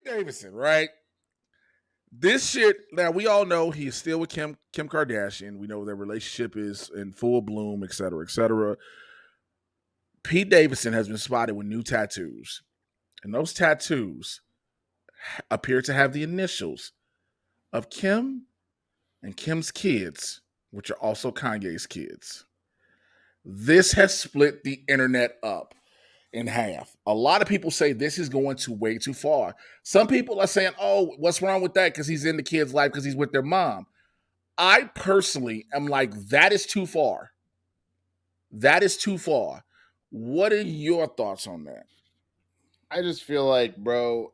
Davidson, right? This shit. Now we all know he's still with Kim Kardashian. We know their relationship is in full bloom, et cetera, et cetera. Pete Davidson has been spotted with new tattoos, and those tattoos appear to have the initials of Kim and Kim's kids, which are also Kanye's kids. This has split the internet up in half. A lot of people say this is going way too far. Some people are saying, oh, what's wrong with that? Because he's in the kid's life because he's with their mom. I personally am like, that is too far. That is too far. What are your thoughts on that? I just feel like, bro,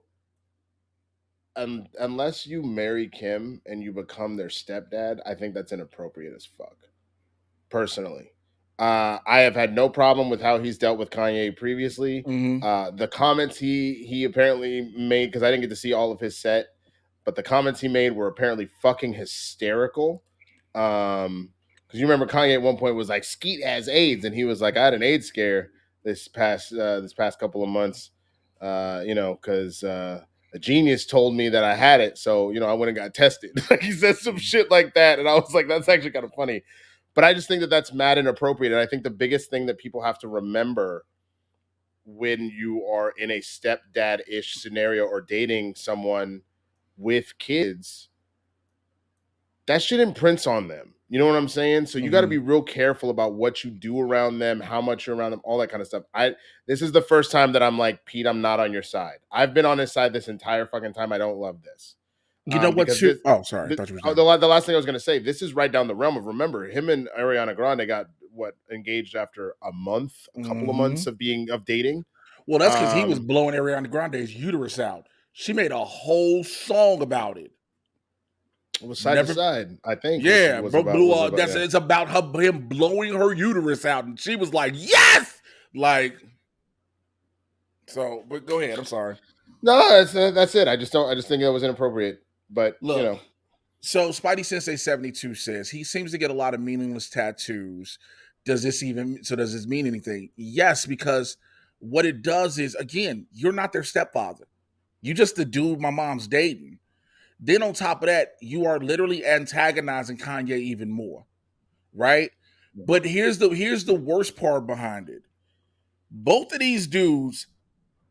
unless you marry Kim and you become their stepdad, I think that's inappropriate as fuck. Personally. I have had no problem with how he's dealt with Kanye previously. Mm-hmm. The comments he apparently made, because I didn't get to see all of his set, but the comments he made were apparently fucking hysterical. Because you remember Kanye at one point was like, Skeet has AIDS, and he was like, I had an AIDS scare this past couple of months, because a genius told me that I had it, so I went and got tested. Like, he said some shit like that, and I was like, that's actually kind of funny. But I just think that that's mad inappropriate, and I think the biggest thing that people have to remember when you are in a stepdad-ish scenario or dating someone with kids, that shit imprints on them. You know what I'm saying? So you got to be real careful about what you do around them, how much you're around them, all that kind of stuff. This is the first time that I'm like, Pete, I'm not on your side. I've been on his side this entire fucking time. I don't love this. You know what? Sorry. I thought you were the last thing I was going to say, this is right down the realm of, remember, him and Ariana Grande got engaged after a couple of months of dating. Well, that's because he was blowing Ariana Grande's uterus out. She made a whole song about it. It was side to side, I think. Yeah, it's about him blowing her uterus out, and she was like, "Yes!" Like, so. But go ahead. I'm sorry. No, that's it. I just think that was inappropriate. But look, so Spidey Sensei 72 says he seems to get a lot of meaningless tattoos. Does this mean anything? Yes, because what it does is, again, you're not their stepfather. You just the dude my mom's dating. Then on top of that, you are literally antagonizing Kanye even more, right? But here's the worst part behind it. Both of these dudes,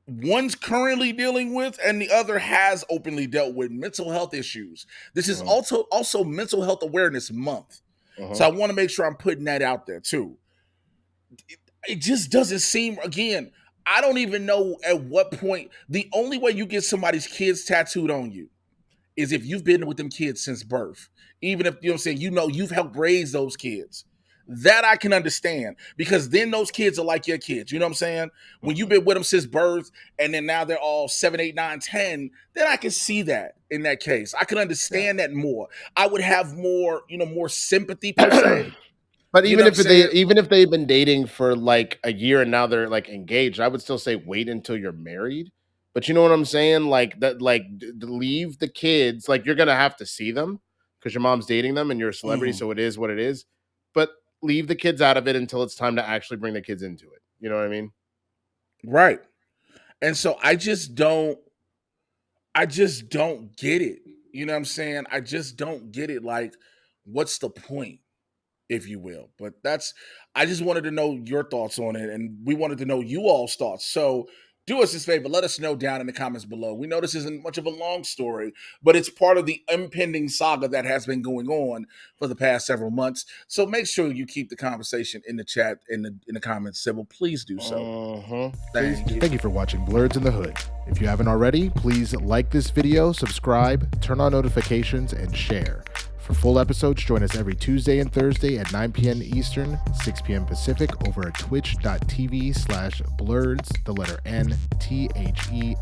one's currently dealing with, and the other has openly dealt with mental health issues. This is also Mental Health Awareness Month. So I want to make sure I'm putting that out there too. It just doesn't seem, again, I don't even know at what point. The only way you get somebody's kids tattooed on you is if you've been with them kids since birth. Even if, you've helped raise those kids. That I can understand, because then those kids are like your kids. You know what I'm saying? When you've been with them since birth, and then now they're all 7, 8, 9, 10, then I can see that in that case. I can understand that more. I would have more sympathy per se. But even if they've been dating for like a year and now they're like engaged, I would still say wait until you're married. But you know what I'm saying? Like that, leave the kids. Like, you're gonna have to see them because your mom's dating them and you're a celebrity, so it is what it is. But leave the kids out of it until it's time to actually bring the kids into it. You know what I mean? Right. And so I just don't get it. You know what I'm saying? I just don't get it. Like, what's the point, if you will? But I just wanted to know your thoughts on it, and we wanted to know you all's thoughts. So do us this favor, let us know down in the comments below. We know this isn't much of a long story, but it's part of the impending saga that has been going on for the past several months. So make sure you keep the conversation in the chat, in the comments civil. Please do so. Thank you for watching Blerds in the Hood. If you haven't already, please like this video, subscribe, turn on notifications, and share. For full episodes, join us every Tuesday and Thursday at 9 p.m. Eastern, 6 p.m. Pacific over at twitch.tv/Blerds, the letter NTHEHOOD.